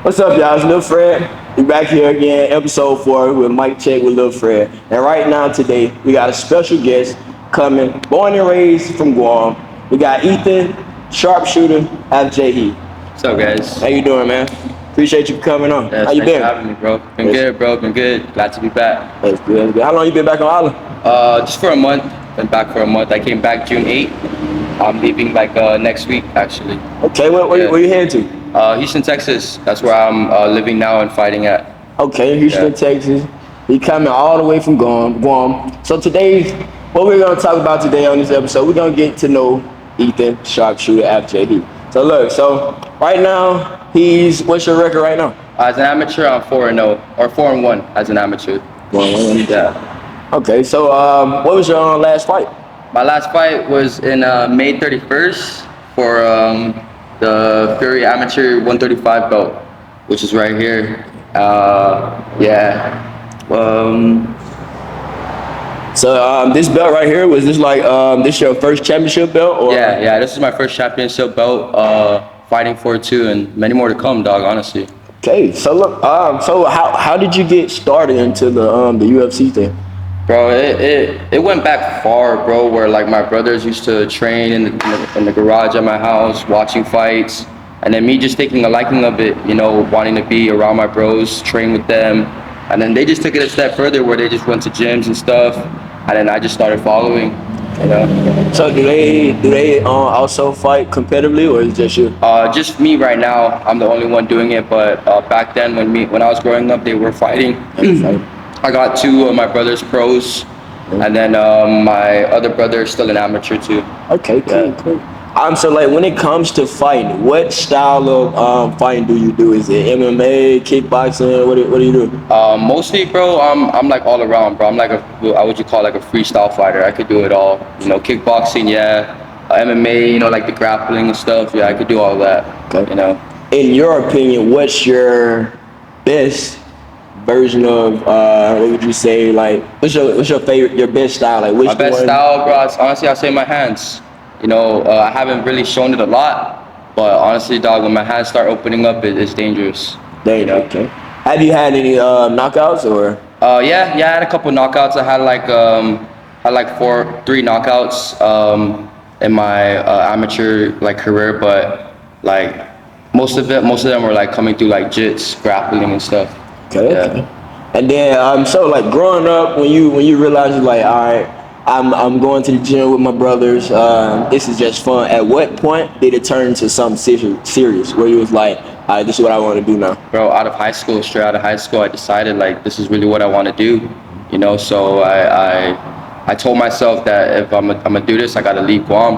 What's up, y'all? It's LilFredd. We back here again, episode 4 with Mike Check with LilFredd. And right now, today, we got a special guest coming, born and raised from Guam. We got Ethan, Sharpshooter, Afleje. What's up, guys? How you doing, man? Appreciate you coming on. Yes, How you thanks been? for having me, bro. Been good, bro. Been good. Glad to be back. That's good. That's good. How long you been back on Island? Just for a month. Been back for a month. I came back June 8th. I'm leaving like next week, actually. Okay, where you headed to? Houston, Texas. That's where I'm living now and fighting at. Okay, Houston, Texas. He coming all the way from Guam. So today, what we're gonna talk about today on this episode, we're gonna get to know Ethan, Sharpshooter, Afleje. So look, right now, what's your record right now? As an amateur, I'm 4-0 or 4-1 as an amateur. 1-1. Yeah. Okay, so what was your last fight? My last fight was in May 31st for the Fury Amateur 135 belt, which is right here. So this belt right here, was this like this your first championship belt? Or? Yeah, this is my first championship belt, fighting for it too, and many more to come, dog, honestly. Okay, so look, so how did you get started into the UFC thing? Bro, it went back far, bro, where like my brothers used to train in the garage at my house, watching fights, and then me just taking a liking of it, you know, wanting to be around my bros, train with them, and then they just took it a step further where they just went to gyms and stuff, and then I just started following, you know. So do they also fight competitively, or is it just you? Just me right now. I'm the only one doing it, but back then when I was growing up, they were fighting. I got 2 of my brothers pros, and then my other brother is still an amateur too. Okay, cool. So like when it comes to fighting, what style of fighting do you do? Is it MMA, kickboxing? What do you do? Mostly, bro, I'm like all around, bro. I'm like what would you call like a freestyle fighter? I could do it all. You know, kickboxing, yeah. MMA, you know, like the grappling and stuff. Yeah, I could do all that. Okay. You know. In your opinion, what's your best version of what would you say, like what's your favorite, your best style, like which my best style, bro? Honestly, I'll say my hands. You know, I haven't really shown it a lot, but honestly, dog, when my hands start opening up, it's dangerous. You know? Okay. Have you had any knockouts or? Yeah, I had a couple knockouts. I had like 3 knockouts in my amateur like career, but like most of them were like coming through like jits, grappling and stuff. Okay. And then so like growing up, when you realize you're like, all right, I'm going to the gym with my brothers. This is just fun. At what point did it turn into something serious where you was like, all right, this is what I want to do now? Bro, straight out of high school, I decided like this is really what I want to do. You know, so I told myself that if I'm gonna do this, I gotta leave Guam.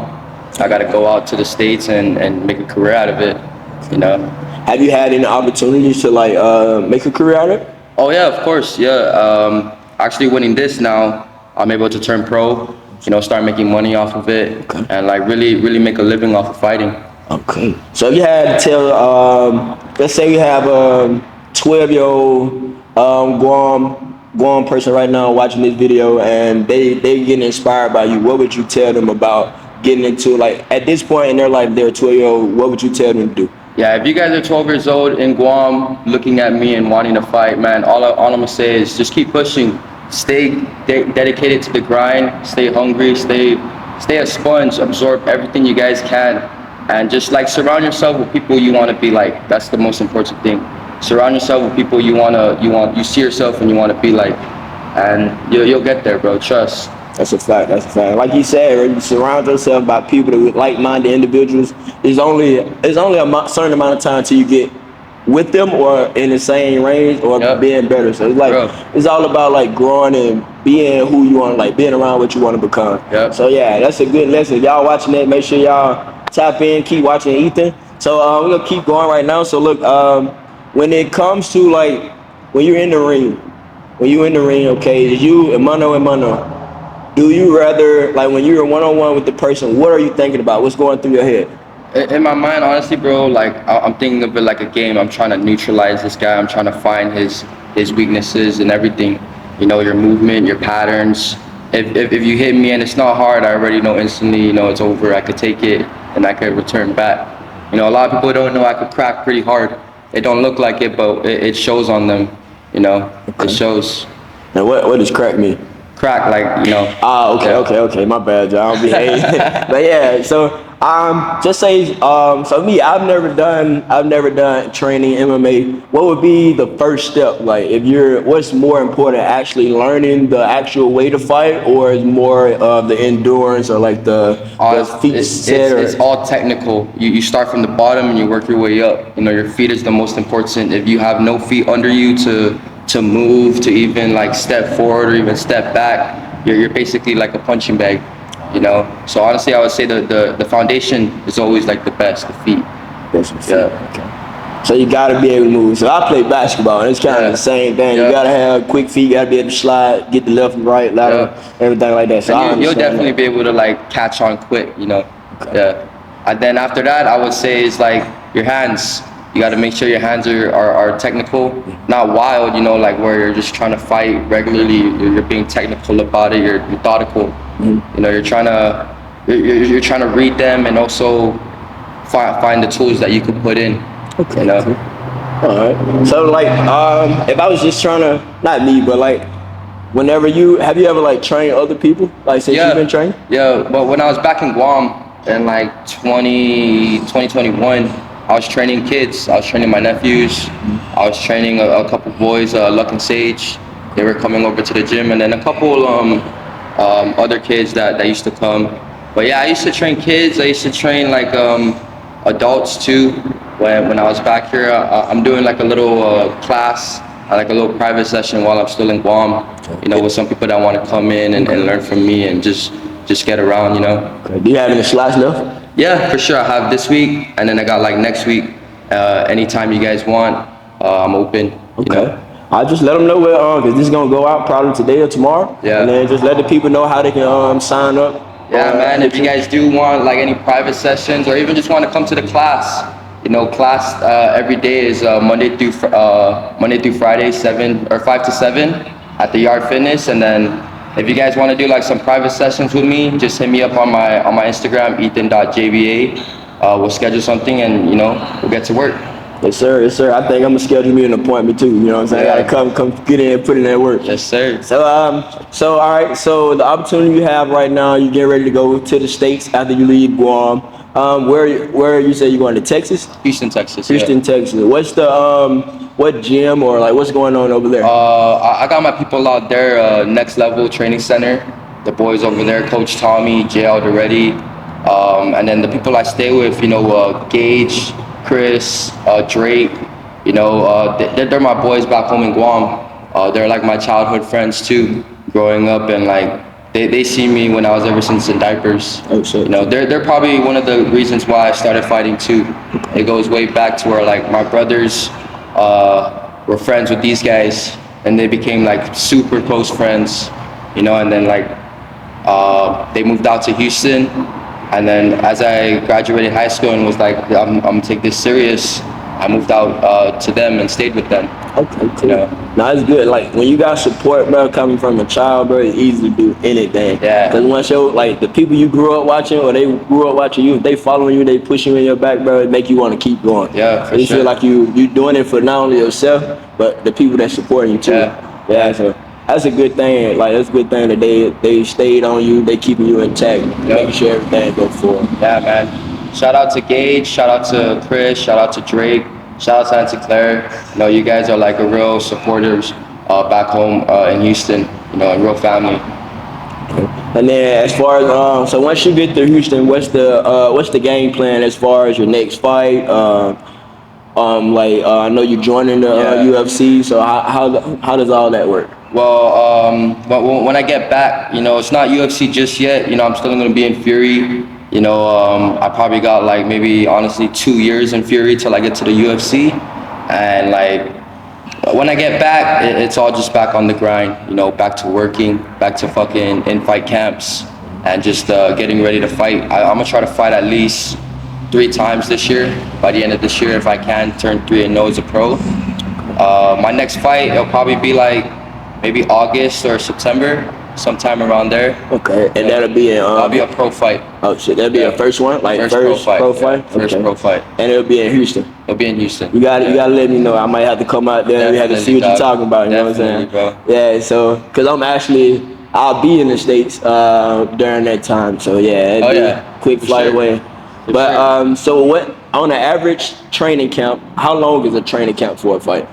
I gotta go out to the States and make a career out of it. You know. Have you had any opportunities to like make a career out of it? Oh yeah, of course, yeah. Actually winning this now, I'm able to turn pro, you know, start making money off of it, and like really make a living off of fighting. Okay. So if you had to tell, let's say you have a 12-year-old Guam person right now watching this video, and they getting inspired by you, what would you tell them about getting into, like at this point in their life, they're 12-year-old, what would you tell them to do? Yeah, if you guys are 12 years old in Guam looking at me and wanting to fight, man, all I'm gonna say is just keep pushing. Stay dedicated to the grind, stay hungry, stay a sponge, absorb everything you guys can, and just like surround yourself with people you want to be like. That's the most important thing. Surround yourself with people you see yourself and you want to be like, and you'll get there, bro. Trust. That's a fact. Like you said, you surround yourself by people with like-minded individuals. It's only a certain amount of time till you get with them or in the same range or being better. So it's like it's all about like growing and being who you want, like being around what you want to become. So yeah, that's a good lesson. If y'all watching it, make sure y'all tap in, keep watching Ethan. So we're gonna keep going right now. So look, when it comes to like when you're in the ring, okay, is you mano a mano? Do you rather, like when you're one-on-one with the person, what are you thinking about? What's going through your head? In my mind, honestly, bro, like I'm thinking of it like a game. I'm trying to neutralize this guy. I'm trying to find his weaknesses and everything. You know, your movement, your patterns. If you hit me and it's not hard, I already know instantly, you know, it's over. I could take it and I could return back. You know, a lot of people don't know I could crack pretty hard. it don't look like it, but it shows on them. You know, it shows. Now, what does crack mean? Crack, like, you know. Ah, okay. My bad, John. But yeah, so just say so me, I've never done training MMA. What would be the first step? Like, what's more important, actually learning the actual way to fight, or is more of the endurance, or like the feet set? It's all technical. You start from the bottom and you work your way up. You know, your feet is the most important. If you have no feet under you to move, to even like step forward or even step back, you're basically like a punching bag, you know. So honestly, I would say the foundation is always like the best, the feet. Yeah. Okay. So you gotta be able to move. So I play basketball, and it's kind of the same thing. You gotta have quick feet. You gotta be able to slide, get the left and right, lateral, everything like that. So you'll definitely be able to like catch on quick, you know. Okay. Yeah. And then after that, I would say is like your hands. You got to make sure your hands are technical, not wild, you know, like where you're just trying to fight regularly. You're being technical about it. You're methodical. You know, you're trying to read them and also find the tools that you can put in. Okay. You know? All right. So like, if I was just trying to, not me, but like, have you ever like trained other people? Like, since you've been training? Yeah. But when I was back in Guam in like 2021. I was training kids. I was training my nephews. I was training a couple boys, Luck and Sage. They were coming over to the gym, and then a couple other kids that used to come. But yeah, I used to train kids. I used to train like adults too. When I was back here, I'm doing like a little class, like a little private session while I'm still in Guam. You know, with some people that want to come in and learn from me and just get around. You know. Okay. Do you have any slots left? Yeah, for sure. I have this week, and then I got like next week. Anytime you guys want, I'm open. Okay. You know? I'll just let them know where, because this is gonna go out probably today or tomorrow. Yeah. And then just let the people know how they can sign up. Yeah, man. If you guys do want like any private sessions, or even just want to come to the class, you know, class every day is Monday through Friday, 5 to 7 at the Yard Fitness, and then. If you guys want to do like some private sessions with me, just hit me up on my Instagram, ethan.jba. We'll schedule something and, you know, we'll get to work. Yes, sir. Yes, sir. I think I'm gonna schedule me an appointment too. You know what I'm saying? I gotta come get in and put in that work. Yes, sir. So all right. So the opportunity you have right now, you get ready to go to the States after you leave Guam. Where you say you're going to Texas? Houston, Texas. Houston, Texas. What's the what gym or like what's going on over there? I got my people out there. Next Level Training Center. The boys over there, Coach Tommy, Jay Alderetti, and then the people I stay with. You know, Gage, Chris, Drake. You know, they're my boys back home in Guam. They're like my childhood friends too, growing up, and like they see me when I was ever since in diapers. Oh shit. You know, they're probably one of the reasons why I started fighting too. It goes way back to where like my brothers were friends with these guys, and they became like super close friends. You know, and then like they moved out to Houston, and then as I graduated high school and was like, I'm gonna take this serious, I moved out to them and stayed with them. Okay, cool. You know? No, it's good. Like when you got support, bro, coming from a child, bro, it's easy to do anything. Yeah. Because once like the people you grew up watching, or they grew up watching you, if they following you, they push you in your back, bro, it make you want to keep going. Yeah, for you sure. feel like you doing it for not only yourself, but the people that supporting you too. Yeah. Yeah. So that's a good thing. Like that's a good thing that they stayed on you, they keeping you intact, making sure everything go forward. Yeah, man. Shout out to Gage, shout out to Chris, shout out to Drake, shout out to Auntie Claire. You know, you guys are like a real supporters back home in Houston. You know, a real family. And then as far as so once you get to Houston, what's the game plan as far as your next fight? I know you're joining the UFC, so how does all that work? Well, when I get back, you know, it's not UFC just yet. You know, I'm still gonna be in Fury. You know, I probably got like maybe honestly 2 years in Fury till I get to the UFC, and like when I get back, it's all just back on the grind. You know, back to working, back to fucking in-fight camps, and just getting ready to fight. I'm gonna try to fight at least 3 times this year. By the end of this year, if I can turn 3-0 as a pro. My next fight, it'll probably be like maybe August or September, sometime around there. Okay, and that'll be be a pro fight. Oh shit, that'll be a first one, like first pro fight. First pro fight. And it'll be in Houston. We'll be in Houston. You gotta let me know. I might have to come out there. We have to see what you're talking about. You know what I'm saying? Bro. Yeah. So, cause I'll be in the States during that time. So yeah, it'd be a quick flight away. But so what on an average training camp? How long is a training camp for a fight?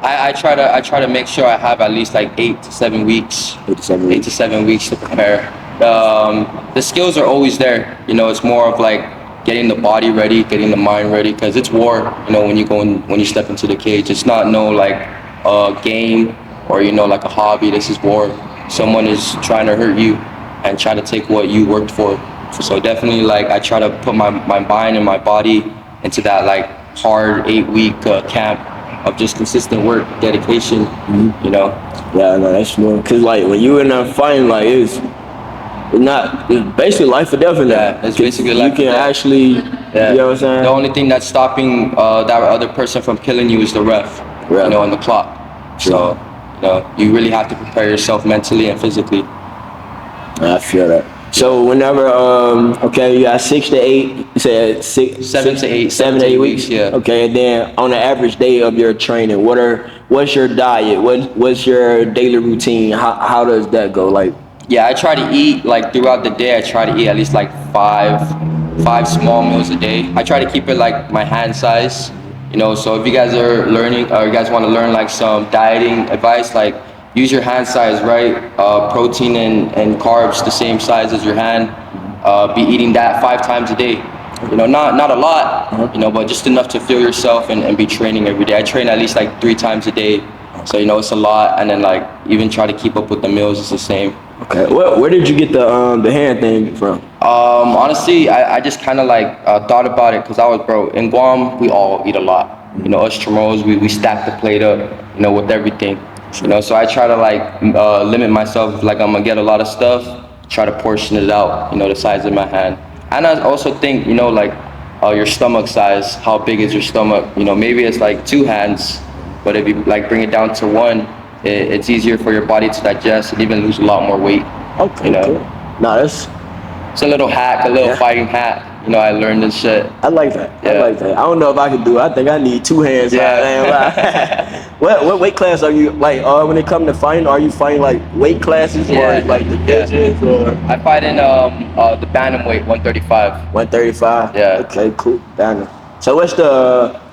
I try to make sure I have at least like 8 to 7 weeks. 8 to 7 weeks. 8 to 7 weeks to prepare. The skills are always there. You know, it's more of like getting the body ready, getting the mind ready, because it's war. You know, when you step into the cage, it's not like a game or like a hobby. This is war. Someone is trying to hurt you and try to take what you worked for. So definitely, like, I try to put my mind and my body into that like hard 8-week camp of just consistent work, dedication. You know. Yeah, no, that's more. Cause like when you in a fighting, like it's basically life or death in that. Yeah, it's basically life or death. You can actually, you know what I'm saying? The only thing that's stopping that other person from killing you is the ref, you know, and the clock. True. So, you really have to prepare yourself mentally and physically. I feel that. So whenever, you got 6 to 8, you said 7 to 8. 7 to 8 weeks. Yeah. Okay, and then on the average day of your training, what's your diet? What's your daily routine? How does that go? Like. Yeah, I try to eat, like, throughout the day. I try to eat at least like five small meals a day. I try to keep it like my hand size, so if you guys are learning or you guys want to learn like some dieting advice, like use your hand size, right? Protein and carbs the same size as your hand. Be eating that 5 times a day. Not a lot, but just enough to fuel yourself and be training every day. I train at least like 3 times a day. So, it's a lot. And then like even try to keep up with the meals, it's the same. Okay. Where did you get the hand thing from? Honestly, I just kind of like thought about it because in Guam, we all eat a lot. Us Chamorros, we stack the plate up, with everything. So I try to like limit myself. Like I'm gonna get a lot of stuff, try to portion it out, the size of my hand. And I also think, like your stomach size, how big is your stomach? Maybe it's like 2 hands, but if you like bring it down to 1, it's easier for your body to digest and even lose a lot more weight. Okay. Cool. No, it's a little hack, a little fighting hack. I learned this shit. I like that. Yeah. I like that. I don't know if I can do it. I think I need 2 hands. Yeah. What weight class are you like? When it comes to fighting, are you fighting like weight classes or like divisions or? I fight in the bantamweight, 135. 135. Yeah. Okay, cool. Bantam. So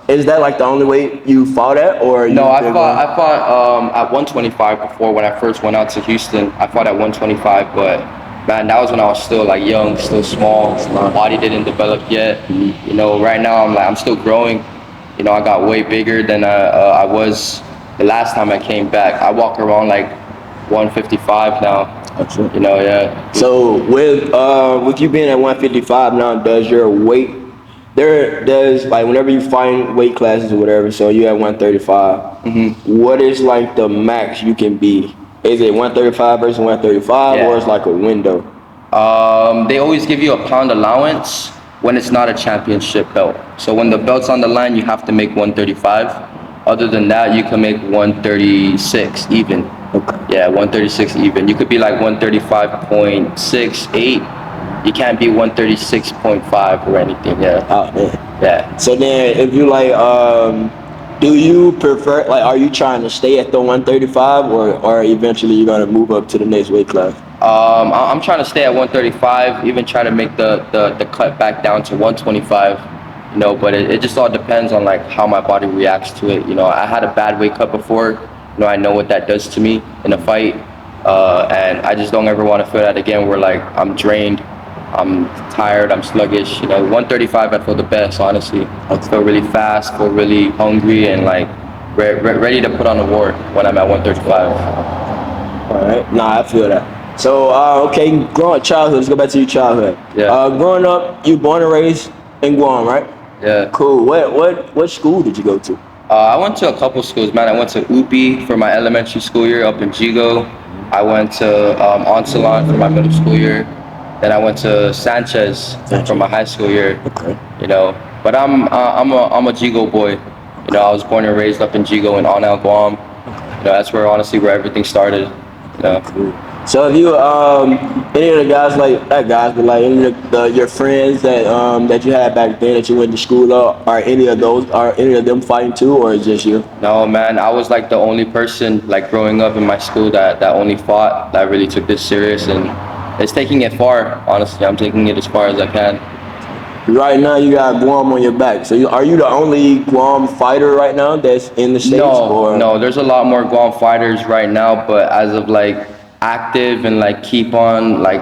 is that like the only weight you fought at, or? No, I fought at 125 before when I first went out to Houston. I fought at 125, but man, that was when I was still like young, still small. My body didn't develop yet. Right now I'm still growing. I got way bigger than I was the last time I came back. I walk around like 155 now. That's it. Yeah. So with you being at 155 now, does your weight does like whenever you find weight classes or whatever, so you at 135, what is like the max you can be? Is it 135 versus 135 or it's like a window? They always give you a pound allowance when it's not a championship belt. So when the belt's on the line, you have to make 135. Other than that, you can make 136 even. Okay. Yeah, 136 even. You could be like 135.68. You can't be 136.5 or anything. Yeah. Oh man. Yeah. So then, if you like, do you prefer like, are you trying to stay at the 135, or eventually you're gonna move up to the next weight class? I'm trying to stay at 135. Even try to make the cut back down to 125. But it just all depends on like how my body reacts to it. I had a bad weight cut before. I know what that does to me in a fight, and I just don't ever want to feel that again. Where like I'm drained. I'm tired, I'm sluggish. 135 I feel the best, honestly. I feel really fast, feel really hungry, and like ready to put on a war when I'm at 135. All right, nah, I feel that. So, childhood, let's go back to your childhood. Yeah. Growing up, you born and raised in Guam, right? Yeah. Cool. What school did you go to? I went to a couple schools, man. I went to UPI for my elementary school year up in Jigo. I went to Onsalon for my middle school year. Then I went to Sanchez for my high school year. Okay. But I'm a Jigo boy. I was born and raised up in Jigo in Guam. That's where honestly where everything started. Cool. So if you any of the guys like not guys, but like any of your friends that you had back then that you went to school, are any of them fighting too, or is just you? No, man, I was like the only person like growing up in my school that only fought, that really took this serious, and it's taking it far. Honestly, I'm taking it as far as I can. Right now, you got Guam on your back. So, are you the only Guam fighter right now that's in the States? No, there's a lot more Guam fighters right now, but as of like active and like keep on like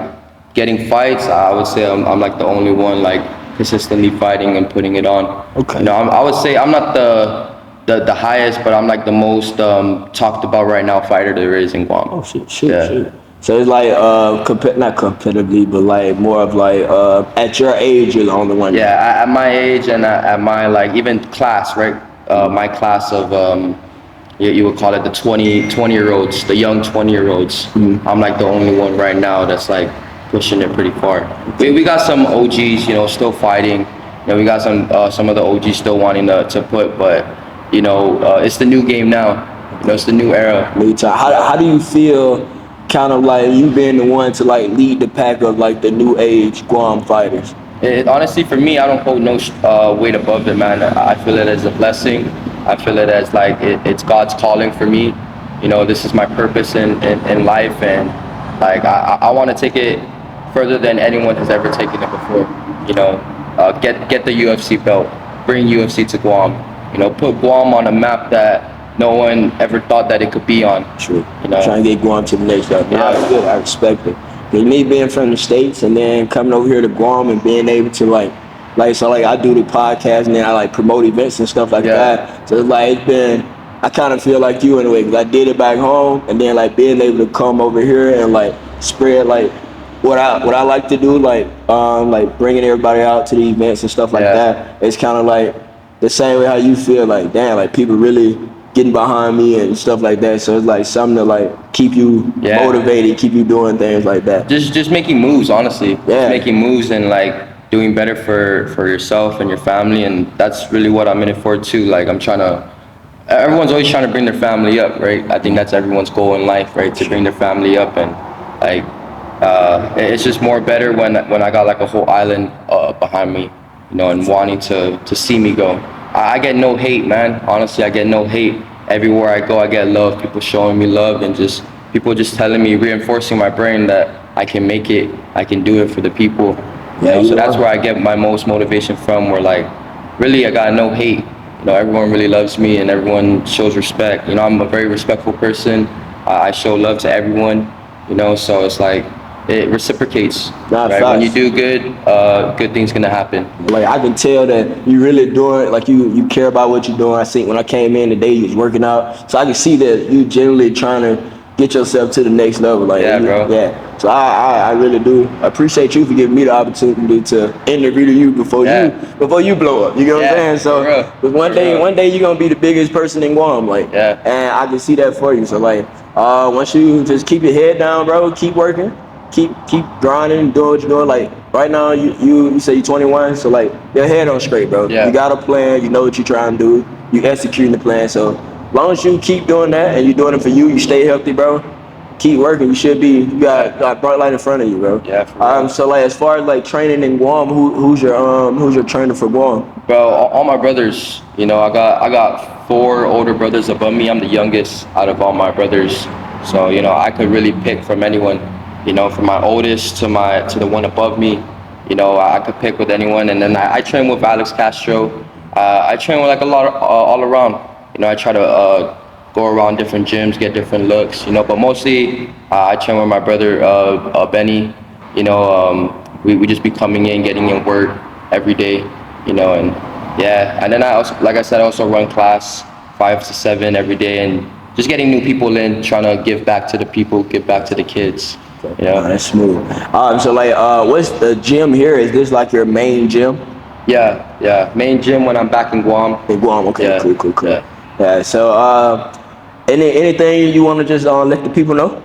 getting fights, I would say I'm like the only one like consistently fighting and putting it on. Okay. You know, I would say I'm not the highest, but I'm like the most talked about right now fighter there is in Guam. Oh shit. So it's like not competitively, but like more of like at your age you're the only one. Yeah, at my age and at my like even class, right? My class of you would call it the 20-year-olds, the young 20-year-olds. Mm-hmm. I'm like the only one right now that's like pushing it pretty far. We got some OGs, you know, still fighting. You know, we got some of the OGs still wanting to put, but you know, it's the new game now. You know, it's the new era. How do you feel? Kind of like you being the one to like lead the pack of like the new age Guam fighters. Honestly, for me, I don't hold no weight above it, man. I feel it as a blessing. I feel it as like it's God's calling for me. You know, this is my purpose in life, and like I want to take it further than anyone has ever taken it before. You know, get the UFC belt, bring UFC to Guam. You know, put Guam on a map that no one ever thought that it could be on. True. You know, trying to get Guam to the next level. Yeah. That's good. I respect it. Cause me being from the States and then coming over here to Guam and being able to like I do the podcast and then I like promote events and stuff like that. So it's like I kind of feel like you in a way because I did it back home and then like being able to come over here and like spread like what I like to do, like bringing everybody out to the events and stuff like that. It's kind of like the same way how you feel, like damn, like people really getting behind me and stuff like that. So it's like something to like keep you motivated, keep you doing things like that. Just making moves, honestly. Yeah. Making moves and like doing better for yourself and your family, and that's really what I'm in it for too. Like everyone's always trying to bring their family up, right? I think that's everyone's goal in life, right? To bring their family up, and like it's just more better when I got like a whole island behind me, you know, and wanting to see me go. I get no hate, man. Honestly, I get no hate. Everywhere I go, I get love. People showing me love and just people just telling me, reinforcing my brain that I can make it. I can do it for the people. So that's where I get my most motivation from. Where like, really, I got no hate. You know, everyone really loves me and everyone shows respect. You know, I'm a very respectful person. I show love to everyone. You know, so it's like it reciprocates. Right? When you do good things gonna happen. Like I can tell that you really doing, like you care about what you're doing. I see when I came in today, you was working out, so I can see that you generally trying to get yourself to the next level. Like bro. Yeah. So I really do appreciate you for giving me the opportunity to interview you before you blow up. You know what I'm saying? So one day you're gonna be the biggest person in Guam. Like and I can see that for you. So like once you just keep your head down, bro, keep working. Keep grinding, doing what you're doing. Like right now, you say you're 21, so like your head on straight, bro. Yeah. You got a plan. You know what you're trying to do. You executing the plan. So as long as you keep doing that and you're doing it for you, you stay healthy, bro. Keep working. You should be. You got bright light in front of you, bro. Yeah. So like as far as like training in Guam, who's your trainer for Guam? Bro, all my brothers. You know, I got 4 older brothers above me. I'm the youngest out of all my brothers. So you know, I could really pick from anyone. You know, from my oldest to the one above me, you know, I could pick with anyone. And then I train with Alex Castro. I train with like a lot all around. You know, I try to go around different gyms, get different looks. You know, but mostly I train with my brother Benny. You know, we just be coming in, getting in work every day. You know, and and then I also, like I said, I also run class 5 to 7 every day, and just getting new people in, trying to give back to the people, give back to the kids. Yeah, that's smooth. So like, what's the gym here? Is this like your main gym? Yeah. Main gym when I'm back in Guam. In Guam, okay, cool. Yeah. So, anything you want to just let the people know?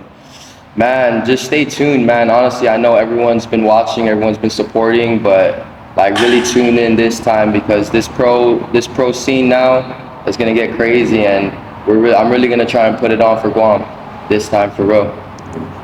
Man, just stay tuned, man. Honestly, I know everyone's been watching, everyone's been supporting, but like really tune in this time because this pro scene now is gonna get crazy, and I'm really gonna try and put it on for Guam this time for real.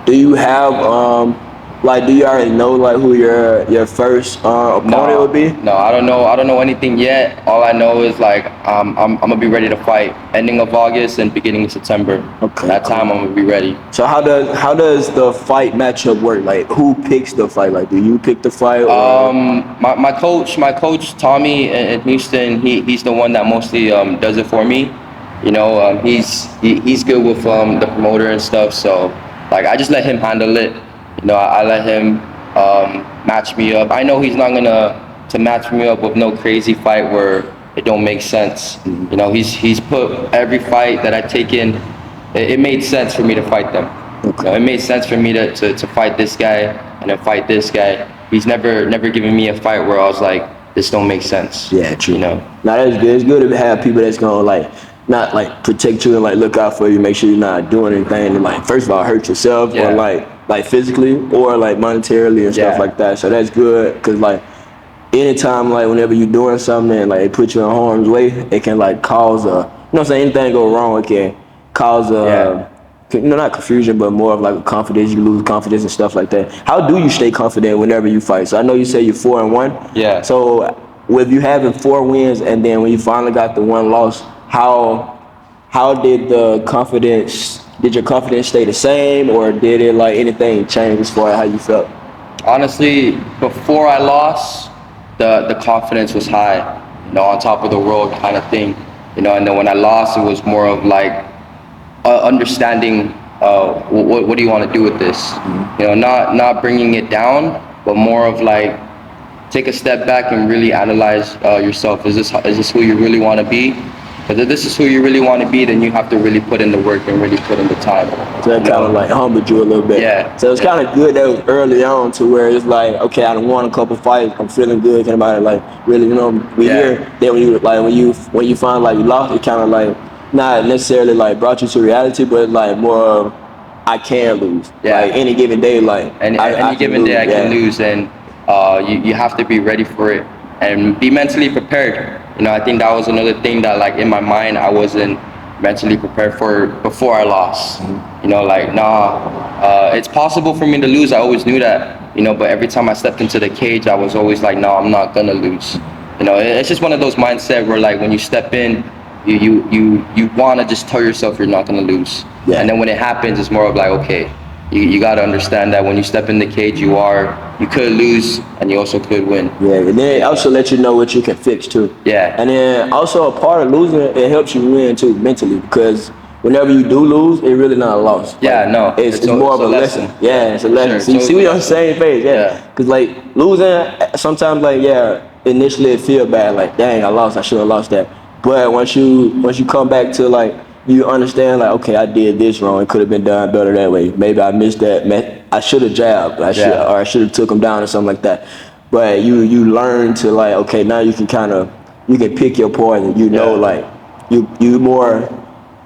Do you have like, do you already know like who your first opponent would be? No, I don't know. I don't know anything yet. All I know is like I'm gonna be ready to fight ending of August and beginning of September. Okay. That time I'm gonna be ready. So how does the fight matchup work? Like, who picks the fight? Like, do you pick the fight? Or? My coach Tommy in Houston, he's the one that mostly does it for me. You know, he's good with the promoter and stuff. So like I just let him handle it. You know, I let him match me up. I know he's not gonna to match me up with no crazy fight where it don't make sense. Mm-hmm. You know, he's put every fight that I take in. It made sense for me to fight them. Okay. You know, it made sense for me to fight this guy and then fight this guy. He's never given me a fight where I was like, this don't make sense. Yeah, true. You know. Now that's good. It's good to have people that's gonna like not like protect you and like look out for you, make sure you're not doing anything and like first of all hurt yourself or like physically or like monetarily and stuff like that. So that's good because like anytime like whenever you're doing something and like it puts you in harm's way, it can like cause a anything go wrong, it can cause a not confusion, but more of like a confidence. You lose confidence and stuff like that. How do you stay confident whenever you fight? So I know you say you're 4-1. Yeah. So with you having 4 wins and then when you finally got the 1 loss, how did the confidence? Did your confidence stay the same, or did it like anything change as far as how you felt? Honestly, before I lost, the confidence was high, you know, on top of the world kind of thing, you know. And then when I lost, it was more of like understanding what do you want to do with this, you know, not bringing it down, but more of like take a step back and really analyze yourself. Is this who you really want to be? Because if this is who you really want to be, then you have to really put in the work and really put in the time. So that kind of like humbled you a little bit. Yeah. So it's kind of good that it was early on to where it's like, okay, I done won a couple fights, I'm feeling good. Can about it like really, you know, we hear. Then when you find like you lost, it kind of like not necessarily like brought you to reality, but like more of I can lose. Yeah. Like any given day, like any given day I can lose, and you have to be ready for it and be mentally prepared. You know, I think that was another thing that like in my mind I wasn't mentally prepared for before I lost. You know, like it's possible for me to lose. I always knew that, you know, but every time I stepped into the cage, I was always like, no, I'm not gonna lose. You know, it's just one of those mindset where like when you step in, you want to just tell yourself you're not gonna lose. Yeah. And then when it happens, it's more of like, okay, you got to understand that when you step in the cage, you could lose and you also could win. Yeah, and then it also let you know what you can fix too. Yeah. And then also a part of losing, it helps you win too mentally, because whenever you do lose, it's really not a loss. Yeah, like, no. It's more of a lesson. Yeah, it's a lesson. Sure. So you see, we on the same page. Yeah. Because like losing, sometimes like initially it feel bad. Like dang, I lost. I should have lost that. But once you come back to like, you understand like, okay, I did this wrong. It could have been done better that way. Maybe I missed that. I should have jabbed. I should have took him down or something like that. But you learn to like, okay, now you can pick your poison. You know, like you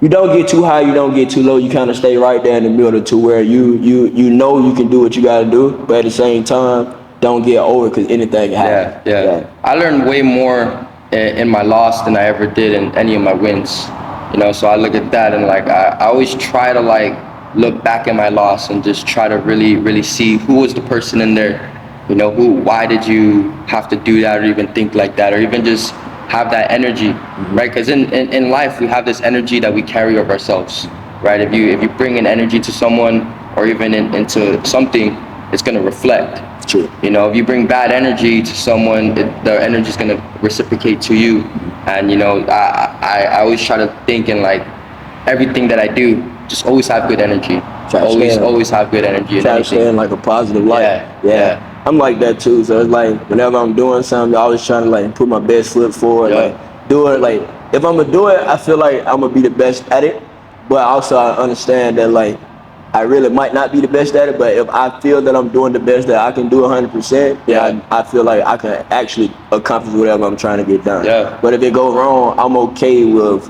don't get too high, you don't get too low. You kind of stay right there in the middle to where you know you can do what you got to do, but at the same time, don't get over because anything can happen. Yeah. I learned way more in my loss than I ever did in any of my wins. You know, so I look at that and like I always try to like look back at my loss and just try to really see who was the person in there. You know, why did you have to do that or even think like that or even just have that energy, right? Because in life we have this energy that we carry of ourselves, right? If you bring an energy to someone or even into something, it's gonna reflect. True. You know, if you bring bad energy to someone, the energy is gonna reciprocate to you. And you know, I always try to think in like everything that I do, just always have good energy. Always have good energy. Try to stay in like a positive light. Yeah. I'm like that too. So it's like whenever I'm doing something, I always trying to like put my best foot forward. Like do it. Like if I'm gonna do it, I feel like I'm gonna be the best at it. But also I understand that like I really might not be the best at it, but if I feel that I'm doing the best that I can do 100%, I feel like I can actually accomplish whatever I'm trying to get done. Yeah. But if it go wrong, I'm okay with,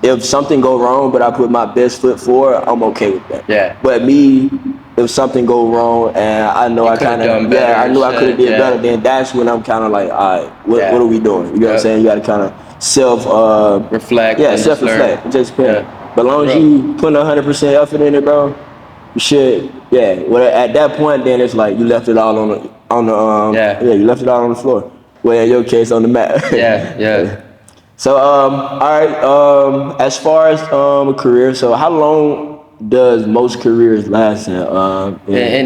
if something go wrong, but I put my best foot forward, I'm okay with that. Yeah. But me, if something go wrong and I know I kind of, I knew I could have did better, then that's when I'm kind of like, all right, what are we doing? You know what I'm saying? You got to kind of reflect. Yeah, self-reflect. Just But as long as you put 100% effort in it, bro, you should. Yeah. Well, at that point, then it's like you left it all on the Yeah. you left it all on the floor. Well, in your case, on the mat. Yeah. So, all right. As far as a career, so how long does most careers last? In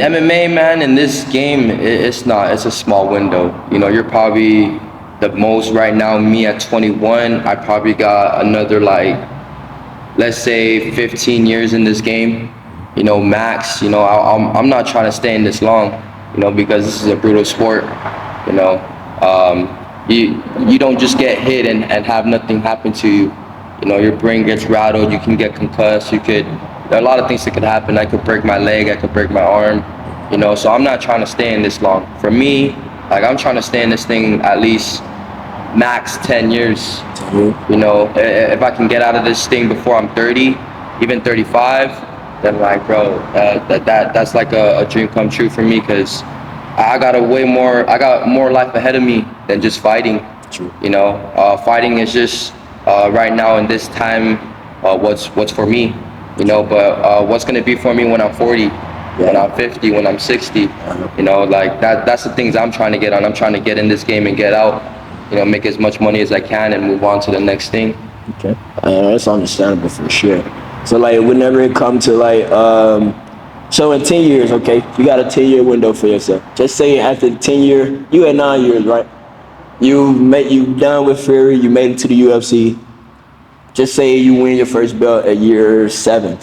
MMA, man, in this game, it's not. It's a small window. You know, you're probably the most right now. Me at 21, I probably got another like, let's say 15 years in this game. You know, max. You know, I'm not trying to stay in this long. You know, because this is a brutal sport. You know, you don't just get hit and have nothing happen to you. You know, your brain gets rattled. You can get concussed. There are a lot of things that could happen. I could break my leg. I could break my arm. You know, so I'm not trying to stay in this long. For me, like I'm trying to stay in this thing at least max 10 years. You know, if I can get out of this thing before I'm 30, even 35. Then like, bro, that's like a dream come true for me, because I got more life ahead of me than just fighting. True. You know, fighting is just right now in this time what's for me. You know, but what's gonna be for me when I'm 40, when I'm 50, when I'm 60? You know, like that's the things I'm trying to get on. I'm trying to get in this game and get out. You know, make as much money as I can and move on to the next thing. Okay, that's understandable for sure. So like, whenever it comes to like, so in 10 years, okay, you got a 10-year window for yourself. Just say after the 10 year, you had 9 years, right? You done with Fury, you made it to the UFC. Just say you win your first belt at year 7,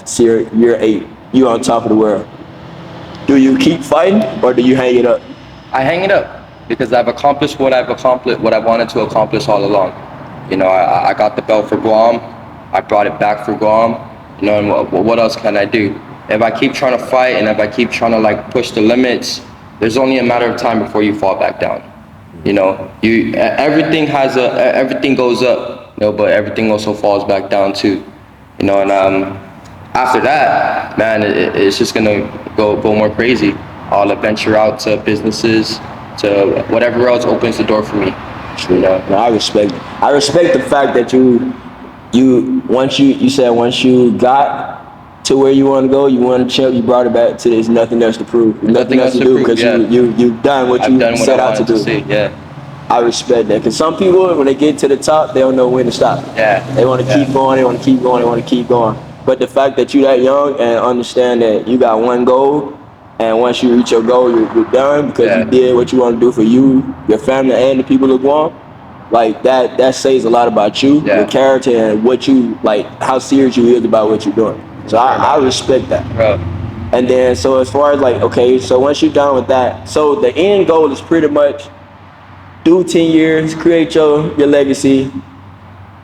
year 8, you on top of the world. Do you keep fighting or do you hang it up? I hang it up because I've accomplished what I wanted to accomplish all along. You know, I got the belt for Guam. I brought it back for Guam. You know, and what else can I do? If I keep trying to fight and if I keep trying to like push the limits, there's only a matter of time before you fall back down. You know, everything goes up, you know, but everything also falls back down too. You know, and after that, man, it's just gonna go more crazy. I'll venture out to businesses, to whatever else opens the door for me. You know, no, I respect it. I respect the fact that once you got to where you want to go, you want to chill, you brought it back to there's nothing else to prove. There's nothing else to do because you've done what you set out to do. I respect that, because some people, when they get to the top, they don't know when to stop. Yeah. They want to keep going, they want to keep going, they want to keep going. But the fact that you're that young and understand that you got one goal, and once you reach your goal, you're done because you did what you want to do for you, your family, and the people of Guam. Like that says a lot about you, your character, and what you like, how serious you is about what you're doing. So I respect that. Bro. And then, so as far as like, okay, so once you're done with that, so the end goal is pretty much do 10 years, create your legacy,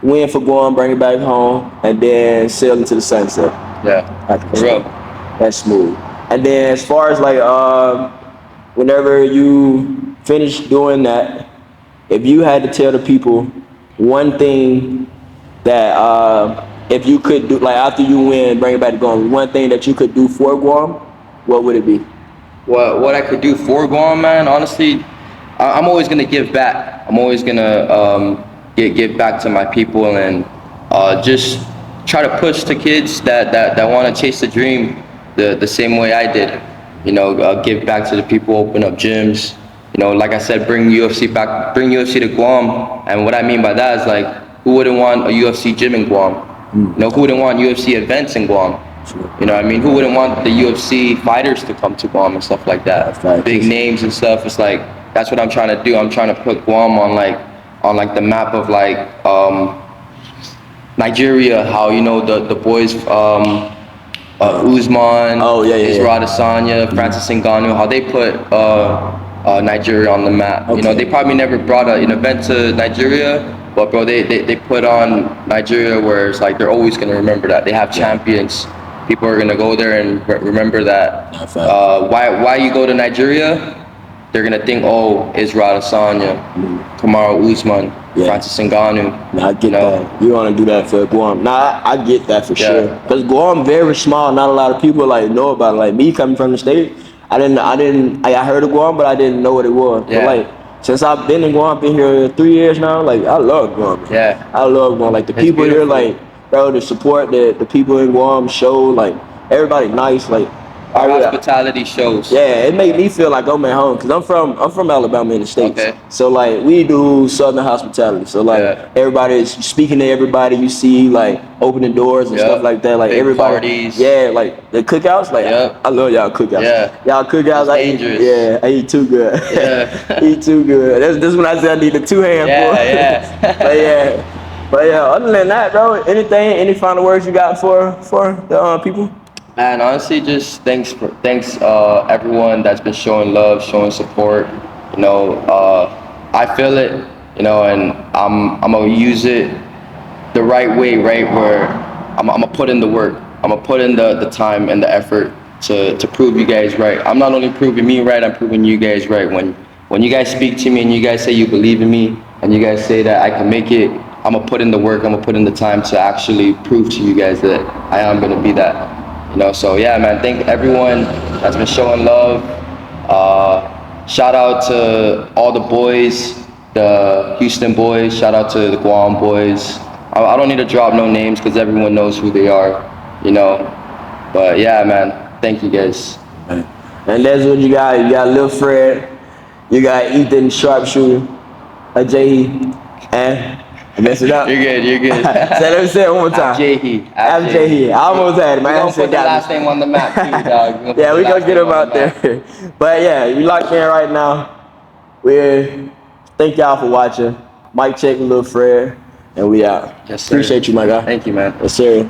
win for Guam, bring it back home, and then sail into the sunset. Yeah, for real. That's smooth. And then as far as like, whenever you finish doing that, if you had to tell the people one thing that if you could do, like after you win, bring it back to Guam, one thing that you could do for Guam, what would it be? What I could do for Guam, man, honestly, I'm always gonna give back. I'm always gonna give back to my people and just try to push the kids that want to chase the dream the same way I did. You know, give back to the people, open up gyms. You know, like I said, bring UFC to Guam. And what I mean by that is like, who wouldn't want a UFC gym in Guam? You know, who wouldn't want UFC events in Guam? You know what I mean? Who wouldn't want the UFC fighters to come to Guam and stuff like that? Big names and stuff. It's like, that's what I'm trying to do. I'm trying to put Guam on like the map of like Nigeria, how, you know, the boys Usman, Israel Adesanya, Francis Ngannou, how they put Nigeria on the map. You know, they probably never brought an event to Nigeria, but bro, they put on Nigeria where it's like they're always gonna remember that. They have champions. People are gonna go there and remember that. Why you go to Nigeria? They're gonna think, oh, Israel Adesanya, Kamaru Usman, Francis Ngannou. Nah, I get that. You want to do that for Guam? Nah, I get that for sure. Because Guam very small. Not a lot of people like know about it. Like me coming from the States, I heard of Guam, but I didn't know what it was. But like, since I've been in Guam, been here 3 years now, like I love Guam. Yeah. I love Guam. Like the people here, like, bro, the support that the people in Guam show, like everybody nice, like Our hospitality shows. Yeah, it made me feel like I'm at home because I'm from Alabama in the States. Okay. So like we do Southern hospitality. So like everybody's speaking to everybody you see, like opening doors and stuff like that. Like big everybody. Parties. Yeah, like the cookouts. Like I love y'all cookouts. Yeah. Y'all cookouts. It's I eat too good. Yeah. Eat too good. That's when I say I need a 2-hand Yeah. But yeah, other than that, bro, any final words you got for the people? Man, honestly, just thanks everyone that's been showing love, showing support. You know, I feel it. You know, and I'm gonna use it the right way, right? Where I'm gonna put in the work. I'm gonna put in the time and the effort to prove you guys right. I'm not only proving me right, I'm proving you guys right. When you guys speak to me and you guys say you believe in me and you guys say that I can make it, I'm gonna put in the work. I'm gonna put in the time to actually prove to you guys that I am gonna be that. You know, so yeah, man, thank everyone that's been showing love. Shout out to all the boys, the Houston boys. Shout out to the Guam boys. I don't need to drop no names because everyone knows who they are, you know. But yeah, man, thank you guys. And that's what you got. You got LilFredd, you got Ethan Sharpshooter, Afleje, and I messed it up. You're good. Let me say it one more time. Afleje. I almost had it, man. We're gonna put the last name on the map too, dog. Yeah, we gonna get him out there. But yeah, you locked in right now. Thank y'all for watching. Mic check with LilFredd, and we out. Yes, sir. Appreciate you, my guy. Thank you, man. Yes, sir.